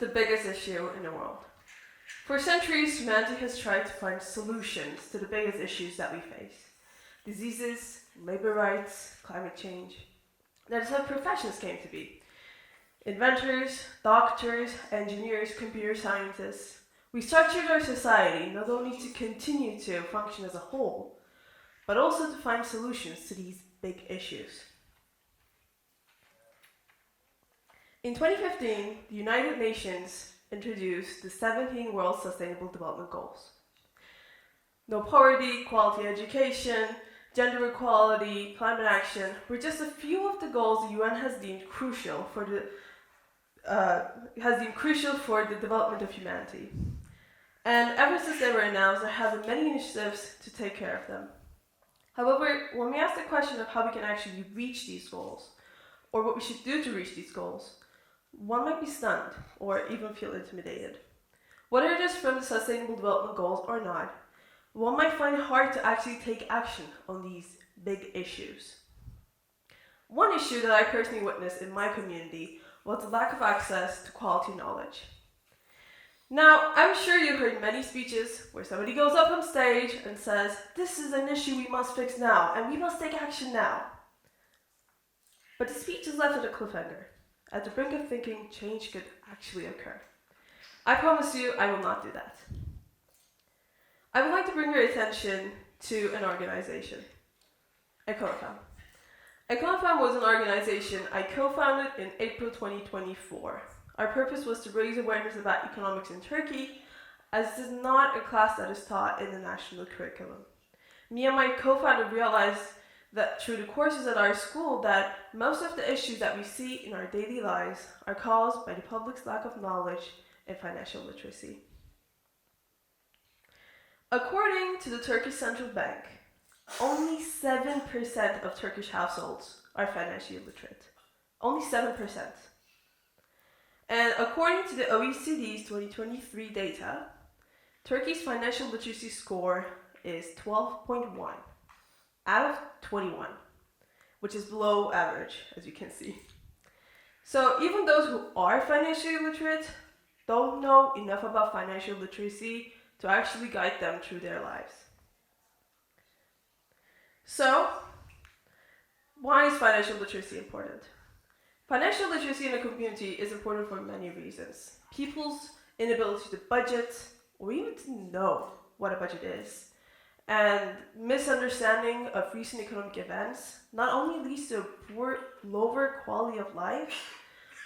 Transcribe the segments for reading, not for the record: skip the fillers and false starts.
the biggest issue in the world. For centuries, humanity has tried to find solutions to the biggest issues that we face. Diseases, labor rights, climate change. That is how professions came to be. Inventors, doctors, engineers, computer scientists. We structured our society not only to continue to function as a whole, but also to find solutions to these big issues. In 2015, the United Nations introduced the 17 World Sustainable Development Goals. No poverty, quality education, gender equality, climate action were just a few of the goals the UN has deemed crucial for the development of humanity. And ever since they were announced, there have been many initiatives to take care of them. However, when we ask the question of how we can actually reach these goals, or what we should do to reach these goals, one might be stunned or even feel intimidated. Whether it is from the Sustainable Development Goals or not, one might find it hard to actually take action on these big issues. One issue that I personally witnessed in my community was the lack of access to quality knowledge. Now, I'm sure you've heard many speeches where somebody goes up on stage and says, "This is an issue we must fix now, and we must take action now." But the speech is left at a cliffhanger, at the brink of thinking change could actually occur. I promise you, I will not do that. I would like to bring your attention to an organization, Econofam. Econofam was an organization I co-founded in April 2024. Our purpose was to raise awareness about economics in Turkey, as this is not a class that is taught in the national curriculum. Me and my co-founder realized that through the courses at our school that most of the issues that we see in our daily lives are caused by the public's lack of knowledge and financial literacy. According to the Turkish Central Bank, only 7% of Turkish households are financially literate. Only 7%. And according to the OECD's 2023 data, Turkey's financial literacy score is 12.1 out of 21, which is below average, as you can see. So even those who are financially literate don't know enough about financial literacy to actually guide them through their lives. So, why is financial literacy important? Financial literacy in a community is important for many reasons. People's inability to budget, or even to know what a budget is, and misunderstanding of recent economic events not only leads to a poor, lower quality of life,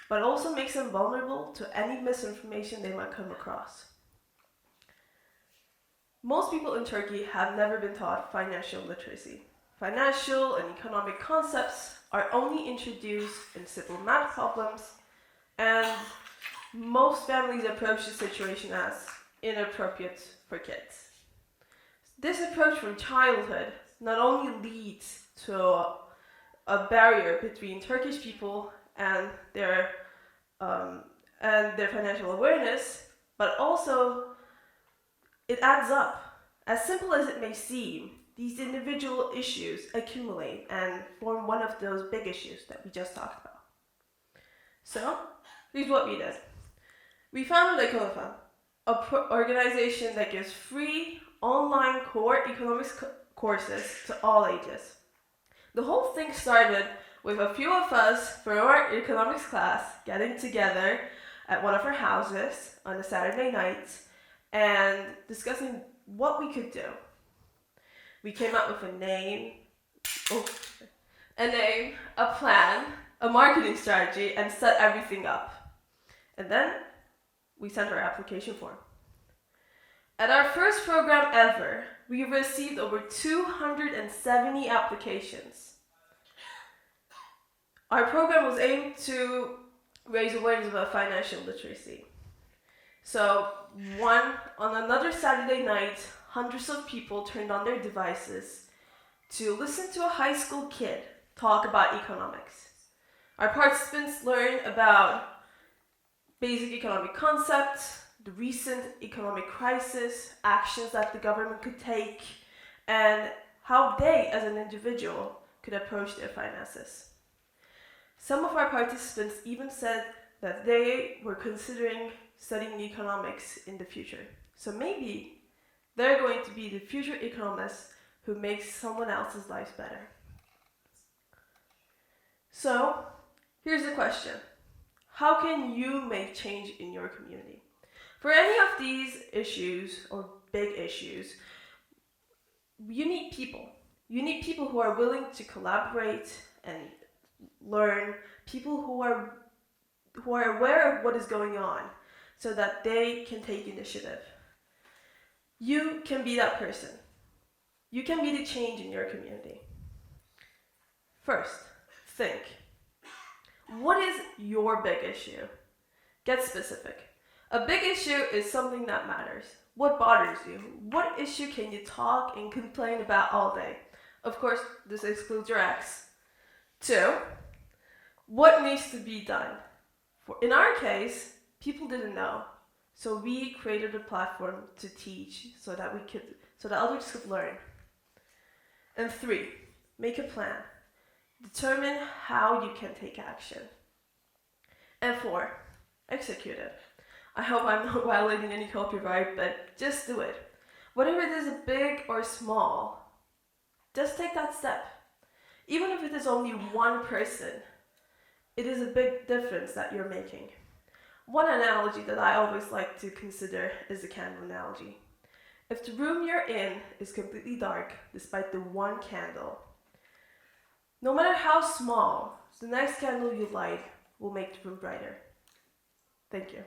but also makes them vulnerable to any misinformation they might come across. Most people in Turkey have never been taught financial literacy. Financial and economic concepts are only introduced in simple math problems, and most families approach the situation as inappropriate for kids. This approach from childhood not only leads to a barrier between Turkish people and their financial awareness, but also it adds up. As simple as it may seem, these individual issues accumulate and form one of those big issues that we just talked about. So, here's what we did. We founded Econofam, an organization that gives free online core economics courses to all ages. The whole thing started with a few of us from our economics class getting together at one of our houses on a Saturday night and discussing what we could do. We came up with a name, a plan, a marketing strategy, and set everything up. And then we sent our application form. At our first program ever, we received over 270 applications. Our program was aimed to raise awareness about financial literacy. So, on another Saturday night, hundreds of people turned on their devices to listen to a high school kid talk about economics. Our participants learned about basic economic concepts, the recent economic crisis, actions that the government could take, and how they, as an individual, could approach their finances. Some of our participants even said that they were considering studying economics in the future. So maybe they're going to be the future economists who make someone else's life better. So, here's the question. How can you make change in your community? For any of these issues, or big issues, you need people. You need people who are willing to collaborate and learn, people who are aware of what is going on, so that they can take initiative. You can be that person. You can be the change in your community. First, think. What is your big issue? Get specific. A big issue is something that matters. What bothers you? What issue can you talk and complain about all day? Of course, this excludes your ex. 2, what needs to be done? In our case, people didn't know. So we created a platform to teach so that others could learn. And 3, make a plan. Determine how you can take action. And 4, execute it. I hope I'm not violating any copyright, but just do it. Whether it is big or small, just take that step. Even if it is only one person, it is a big difference that you're making. One analogy that I always like to consider is the candle analogy. If the room you're in is completely dark, despite the one candle, no matter how small, the next candle you light will make the room brighter. Thank you.